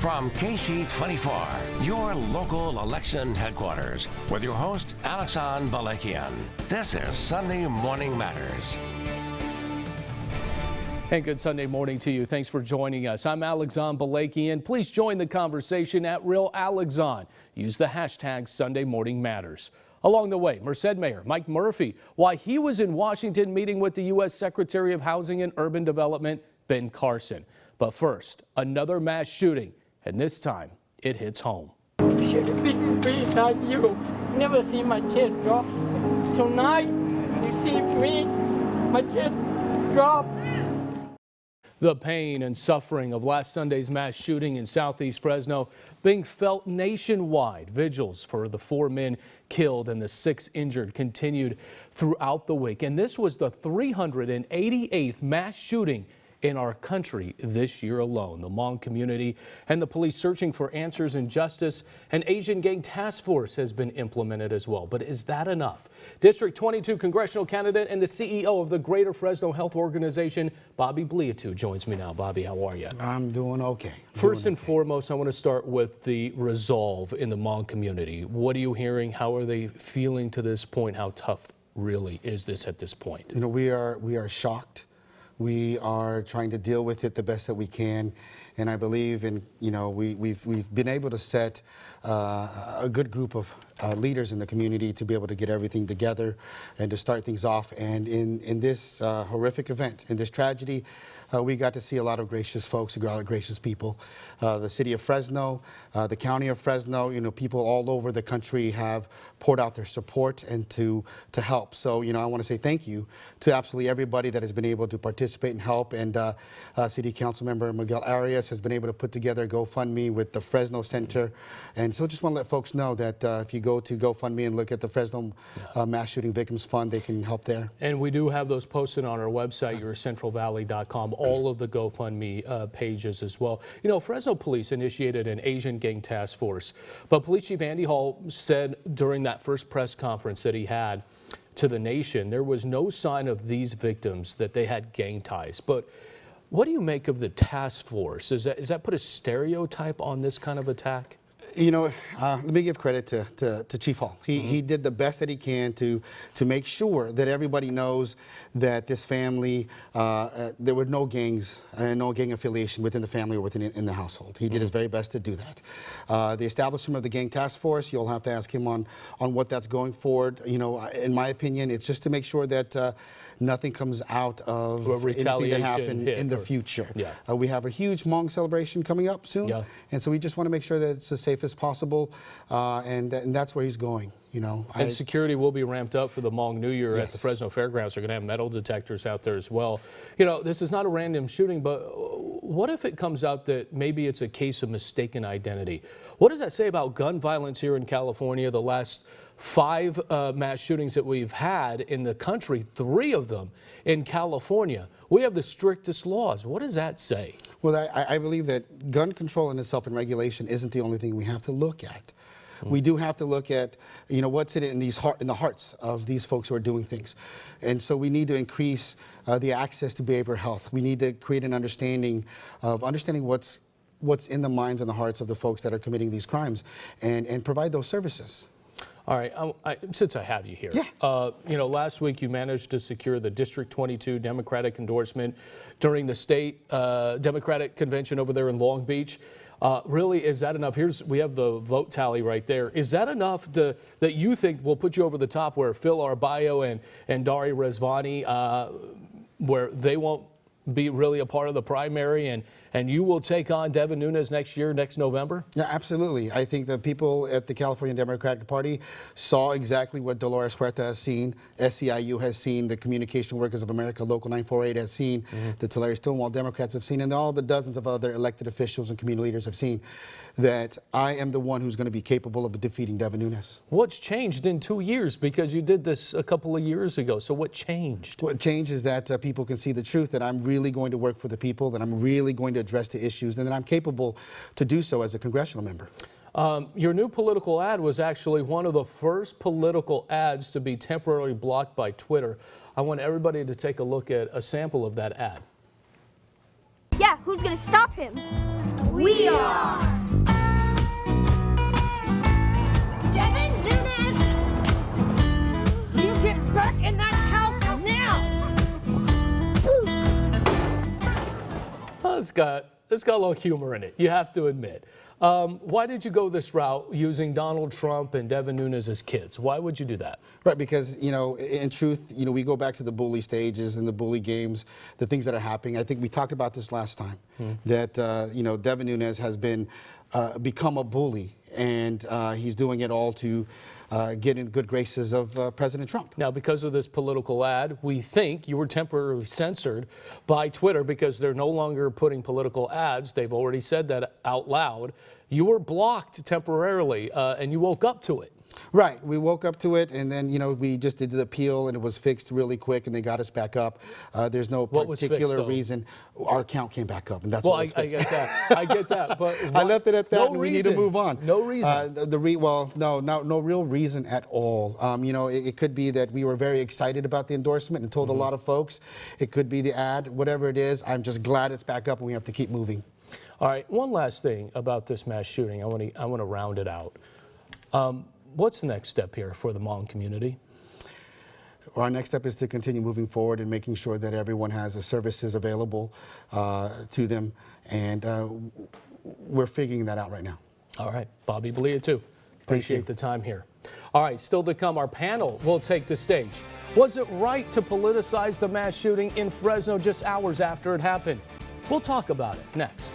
From KC24, your local election headquarters, with your host, Alexan Balakian. This is Sunday Morning Matters. And good Sunday morning to you. Thanks for joining us. I'm Alexan Balakian. Please join the conversation at Real Alexan. Use the hashtag Sunday Morning Matters. Along the way, Merced Mayor Mike Murphy, why he was in Washington meeting with the U.S. Secretary of Housing and Urban Development, Ben Carson. But first, another mass shooting, and this time it hits home. Should have been free like you. Never see my kid drop. Tonight, you see me, my kid drop. The pain and suffering of last Sunday's mass shooting in southeast Fresno being felt nationwide. Vigils for the 4 men killed and the 6 injured continued throughout the week. And this was the 388th mass shooting in our country this year alone. The Hmong community and the police searching for answers and justice. An Asian gang task force has been implemented as well. But is that enough? District 22 congressional candidate and the CEO of the Greater Fresno Health Organization, Bobby Bliatu, joins me now. Bobby, how are you? I'm doing okay. First and foremost, I want to start with the resolve in the Hmong community. What are you hearing? How are they feeling to this point? How tough really is this at this point? You know, we are shocked. We are trying to deal with it the best that we can, and I believe in, you know, we've been able to set a good group of leaders in the community to be able to get everything together and to start things off. And in this horrific event, in this tragedy, we got to see a lot of gracious folks, a lot of gracious people. The city of Fresno, the county of Fresno, you know, people all over the country have poured out their support and to help. So, you know, I want to say thank you to absolutely everybody that has been able to participate and help. And City Council Member Miguel Arias has been able to put together a GoFundMe with the Fresno Center. And so just want to let folks know that if you go to GoFundMe and look at the Fresno Mass Shooting Victims Fund, they can help there. And we do have those posted on our website, yourcentralvalley.com, all of the GoFundMe pages as well. You know, Fresno police initiated an Asian gang task force, but Police Chief Andy Hall said during that first press conference that he had to the nation, there was no sign of these victims that they had gang ties. But what do you make of the task force? Is that put a stereotype on this kind of attack? You know, let me give credit to Chief Hall. He did the best that he can to make sure that everybody knows that this family, there were no gangs and no gang affiliation within the family or in the household. He did his very best to do that. The establishment of the gang task force, you'll have to ask him on what that's going forward. You know, in my opinion, it's just to make sure that nothing comes out of anything that happened in the future. Yeah. We have a huge Hmong celebration coming up soon, and so we just want to make sure that it's as safe as possible, and that's where he's going. You know, and security will be ramped up for the Hmong New Year at the Fresno Fairgrounds. They're going to have metal detectors out there as well. You know, this is not a random shooting, but what if it comes out that maybe it's a case of mistaken identity? What does that say about gun violence here in California? The last 5 mass shootings that we've had in the country, 3 of them in California. We have the strictest laws. What does that say? Well, I believe that gun control in itself and regulation isn't the only thing we have to look at. We do have to look at, you know, what's in the hearts of these folks who are doing things. And so we need to increase the access to behavioral health. We need to create an understanding what's in the minds and the hearts of the folks that are committing these crimes and provide those services. All right, since I have you here, you know, last week you managed to secure the District 22 Democratic endorsement during the state Democratic convention over there in Long Beach. Really, is that enough? We have the vote tally right there. Is that enough that you think will put you over the top where Phil Arbayo and Dari Rezvani, where they won't be really a part of the primary, and you will take on Devin Nunes next November? Yeah, absolutely. I think the people at the California Democratic Party saw exactly what Dolores Huerta has seen, SEIU has seen, the Communication Workers of America Local 948 has seen, the Tulare Stonewall Democrats have seen, and all the dozens of other elected officials and community leaders have seen that I am the one who's going to be capable of defeating Devin Nunes. What's changed in 2 years? Because you did this a couple of years ago. So what changed? What changed is that people can see the truth, that I'm really going to work for the people, that I'm really going to address the issues, and that I'm capable to do so as a congressional member. Your new political ad was actually one of the first political ads to be temporarily blocked by Twitter. I want everybody to take a look at a sample of that ad. Yeah, who's gonna stop him? We are! It's got a little humor in it, you have to admit. Why did you go this route using Donald Trump and Devin Nunes as kids? Why would you do that? Right, because, in truth, we go back to the bully stages and the bully games, the things that are happening. I think we talked about this last time, that, Devin Nunes has become a bully, and he's doing it all to get in the good graces of President Trump. Now, because of this political ad, we think you were temporarily censored by Twitter because they're no longer putting political ads. They've already said that out loud. You were blocked temporarily, and you woke up to it. Right. We woke up to it, and then, we just did the appeal, and it was fixed really quick, and they got us back up. There's no particular reason. Our account came back up, and that's what was fixed. I get that. I get that. But I left it at that, and we need to move on. No reason. No real reason at all. It could be that we were very excited about the endorsement and told a lot of folks. It could be the ad. Whatever it is, I'm just glad it's back up, and we have to keep moving. All right. One last thing about this mass shooting. I want to round it out. What's the next step here for the Hmong community? Our next step is to continue moving forward and making sure that everyone has the services available to them, and we're figuring that out right now. All right. Bobby Belia, too. Appreciate the time here. All right. Still to come, our panel will take the stage. Was it right to politicize the mass shooting in Fresno just hours after it happened? We'll talk about it next.